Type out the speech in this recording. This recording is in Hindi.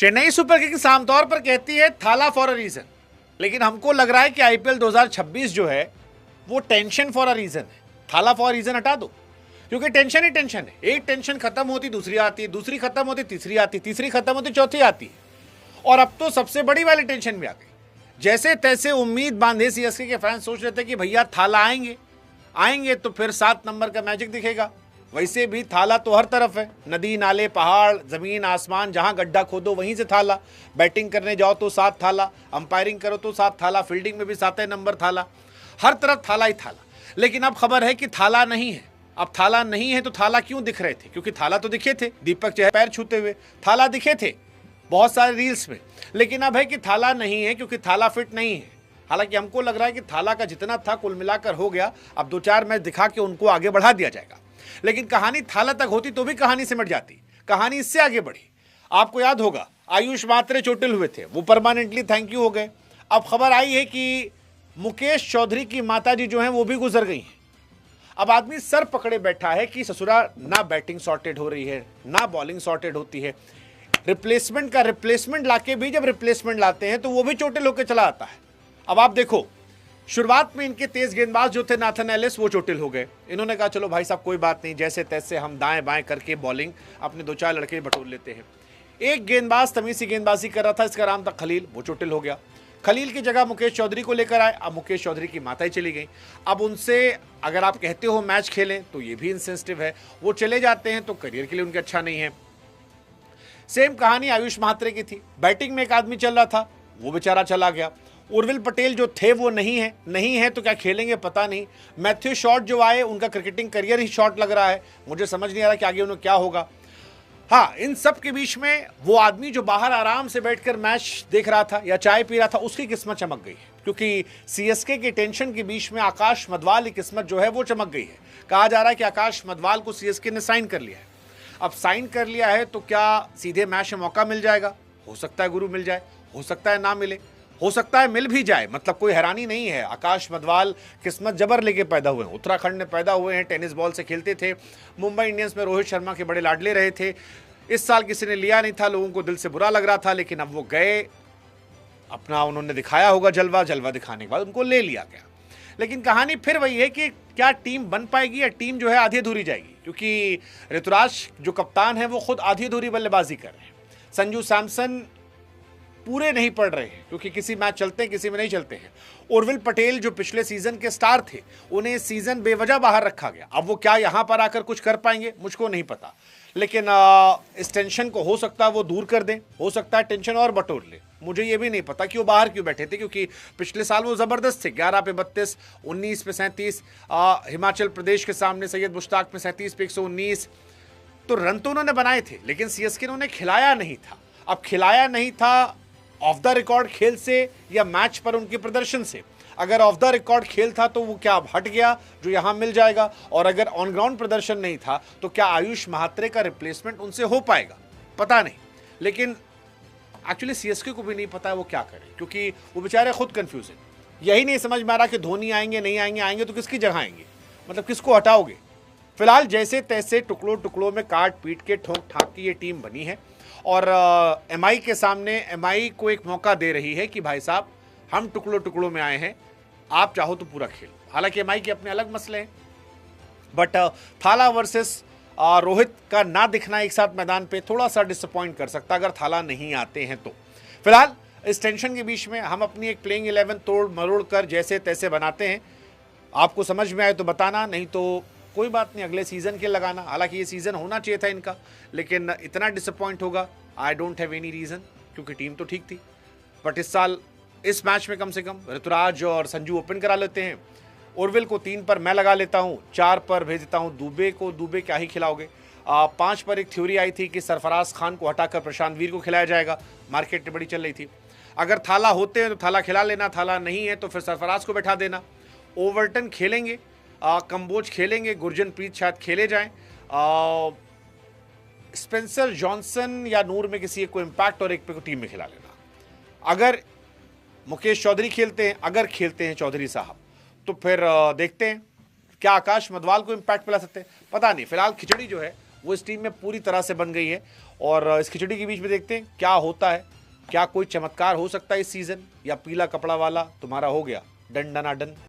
चेन्नई सुपर किंग्स आमतौर पर कहती है थाला फॉर अ रीजन, लेकिन हमको लग रहा है कि आईपीएल 2026 जो है वो टेंशन फॉर अ रीजन है। थाला फॉर रीजन हटा दो, क्योंकि टेंशन ही टेंशन है। एक टेंशन खत्म होती दूसरी आती है, दूसरी खत्म होती तीसरी आती है, तीसरी खत्म होती चौथी आती है, और अब तो सबसे बड़ी वाली टेंशन भी आ गई। जैसे तैसे उम्मीद बांधे सीएसके के फैंस सोच रहे थे कि भैया थाला आएंगे तो फिर 7 नंबर का मैजिक दिखेगा। वैसे भी थाला तो हर तरफ है, नदी नाले पहाड़ जमीन आसमान, जहां गड्ढा खोदो वहीं से थाला। बैटिंग करने जाओ तो 7 थाला, अंपायरिंग करो तो 7 थाला, फील्डिंग में भी 7 नंबर थाला, हर तरफ थाला ही थाला। लेकिन अब खबर है कि थाला नहीं है। अब थाला नहीं है तो थाला क्यों दिख रहे थे? क्योंकि थाला तो दिखे थे, दीपक चाहे पैर छूते हुए थाला दिखे थे बहुत सारे रील्स में। लेकिन अब है कि थाला नहीं है, क्योंकि थाला फिट नहीं है। हालांकि हमको लग रहा है कि थाला का जितना था कुल मिलाकर हो गया, अब 2-4 मैच दिखा के उनको आगे बढ़ा दिया जाएगा। लेकिन कहानी थाला तक होती तो भी कहानी सिमट जाती, कहानी इससे आगे बढ़ी। आपको याद होगा आयुष मात्रे चोटिल हुए थे, वो परमानेंटली थैंक यू हो गए। अब खबर आई है कि मुकेश चौधरी की माताजी जो हैं वो भी गुजर गई हैं। अब आदमी सर पकड़े बैठा है कि ससुरा ना बैटिंग सॉर्टेड हो रही है, ना बॉलिंग सॉर्टेड होती है। रिप्लेसमेंट का रिप्लेसमेंट लाके भी जब रिप्लेसमेंट लाते हैं तो वो भी चोटिल होकर चला आता है। अब आप देखो, शुरुआत में इनके तेज गेंदबाज जो थे नाथन एलिस, वो चोटिल हो गए। इन्होंने कहा चलो भाई साहब कोई बात नहीं, जैसे तैसे हम दाएं बाएं करके बॉलिंग अपने 2-4 लड़के बटोर लेते हैं। एक गेंदबाज तमीज़ी गेंदबाजी कर रहा था, इसका नाम था खलील, वो चोटिल हो गया। खलील की जगह मुकेश चौधरी को लेकर आए। अब मुकेश चौधरी की माता ही चली गई। अब उनसे अगर आप कहते हो मैच खेलें तो ये भी इनसेंसिटिव है, वो चले जाते हैं तो करियर के लिए उनके अच्छा नहीं है। सेम कहानी आयुष महात्रे की थी। बैटिंग में एक आदमी चल रहा था, वो बेचारा चला गया। उर्विल पटेल जो थे वो नहीं है तो क्या खेलेंगे पता नहीं। मैथ्यू शॉर्ट जो आए, उनका क्रिकेटिंग करियर ही शॉर्ट लग रहा है, मुझे समझ नहीं आ रहा कि आगे उन्हें क्या होगा। हाँ, इन सब के बीच में वो आदमी जो बाहर आराम से बैठकर मैच देख रहा था या चाय पी रहा था, उसकी किस्मत चमक गई है, क्योंकि सीएसके के टेंशन के बीच में आकाश मदवाल की किस्मत जो है वो चमक गई है। कहा जा रहा है कि आकाश मदवाल को सीएसके ने साइन कर लिया है। अब साइन कर लिया है तो क्या सीधे मैच में मौका मिल जाएगा? हो सकता है गुरु मिल जाए, हो सकता है ना मिले, हो सकता है मिल भी जाए, मतलब कोई हैरानी नहीं है। आकाश मदवाल किस्मत जबर लेके पैदा हुए हैं, उत्तराखंड में पैदा हुए हैं, टेनिस बॉल से खेलते थे, मुंबई इंडियंस में रोहित शर्मा के बड़े लाडले रहे थे। इस साल किसी ने लिया नहीं था, लोगों को दिल से बुरा लग रहा था, लेकिन अब वो गए, अपना उन्होंने दिखाया होगा जलवा दिखाने के बाद उनको ले लिया गया। लेकिन कहानी फिर वही है कि क्या टीम बन पाएगी या टीम जो है आधी अधूरी जाएगी, क्योंकि ऋतुराज जो कप्तान है वो खुद आधी अधूरी बल्लेबाजी कर रहे हैं। संजू सैमसन पूरे नहीं पड़ रहे हैं, क्योंकि किसी मैच चलते हैं किसी में नहीं चलते हैं। उर्विल पटेल जो पिछले सीजन के स्टार थे, उन्हें सीजन बेवजह बाहर रखा गया। अब वो क्या यहां पर आकर कुछ कर पाएंगे मुझको नहीं पता, लेकिन इस टेंशन को हो सकता है वो दूर कर दें, हो सकता है टेंशन और बटोर ले। मुझे ये भी नहीं पता कि वो बाहर क्यों बैठे थे, क्योंकि पिछले साल वो ज़बरदस्त थे, 11 पे 32, 19 पे 37, हिमाचल प्रदेश के सामने सैयद मुश्ताक में 37 पे 119। तो रन तो उन्होंने बनाए थे, लेकिन सीएसके ने उन्हें खिलाया नहीं था। अब खिलाया नहीं था ऑफ द रिकॉर्ड खेल से या मैच पर उनके प्रदर्शन से। अगर ऑफ द रिकॉर्ड खेल था तो वो क्या अब हट गया जो यहां मिल जाएगा, और अगर ऑन ग्राउंड प्रदर्शन नहीं था तो क्या आयुष महात्रे का रिप्लेसमेंट उनसे हो पाएगा, पता नहीं। लेकिन एक्चुअली सीएसके को भी नहीं पता है वो क्या करे, क्योंकि वो बेचारे खुद कंफ्यूज है। यही नहीं समझ में आ रहा कि धोनी आएंगे नहीं आएंगे, आएंगे तो किसकी जगह आएंगे, मतलब किसको हटाओगे। फिलहाल जैसे तैसे टुकड़ों टुकड़ों में काट पीट के ठोक ठाक की ये टीम बनी है, और एमआई के सामने एमआई को एक मौका दे रही है कि भाई साहब हम टुकड़ों टुकड़ों में आए हैं, आप चाहो तो पूरा खेल। हालांकि एमआई के अपने अलग मसले हैं, बट थाला वर्सेस रोहित का ना दिखना एक साथ मैदान पे थोड़ा सा डिसअपॉइंट कर सकता अगर थाला नहीं आते हैं तो। फिलहाल इस टेंशन के बीच में हम अपनी एक प्लेइंग 11 तोड़ मरोड़ कर जैसे तैसे बनाते हैं। आपको समझ में आए तो बताना, नहीं तो कोई बात नहीं, अगले सीजन के लगाना। हालांकि ये सीजन होना चाहिए था इनका, लेकिन इतना डिसअपॉइंट होगा I don't have any reason, क्योंकि टीम तो ठीक थी। बट इस साल इस मैच में कम से कम ऋतुराज और संजू ओपन करा लेते हैं। उर्विल को 3 पर मैं लगा लेता हूँ, 4 पर भेज देता हूँ दुबे को। दुबे क्या ही खिलाओगे। 5 पर एक थ्योरी आई थी कि सरफराज खान को हटाकर प्रशांत वीर को खिलाया जाएगा, मार्केट में बड़ी चल रही थी। अगर थाला होते हैं तो थाला खिला लेना, थाला नहीं है तो फिर सरफराज को बैठा देना। ओवर्टन खेलेंगे, कंबोज खेलेंगे, गुरजनप्रीत शायद खेले जाएं, स्पेंसर जॉनसन या नूर में किसी एक को इम्पैक्ट और एक पे को टीम में खिला लेना। अगर मुकेश चौधरी खेलते हैं, अगर खेलते हैं चौधरी साहब, तो फिर देखते हैं क्या आकाश मदवाल को इम्पैक्ट पिला सकते हैं, पता नहीं। फिलहाल खिचड़ी जो है वो इस टीम में पूरी तरह से बन गई है, और इस खिचड़ी के बीच में देखते हैं क्या होता है, क्या कोई चमत्कार हो सकता है इस सीजन, या पीला कपड़ा वाला तुम्हारा हो गया डन डना डन।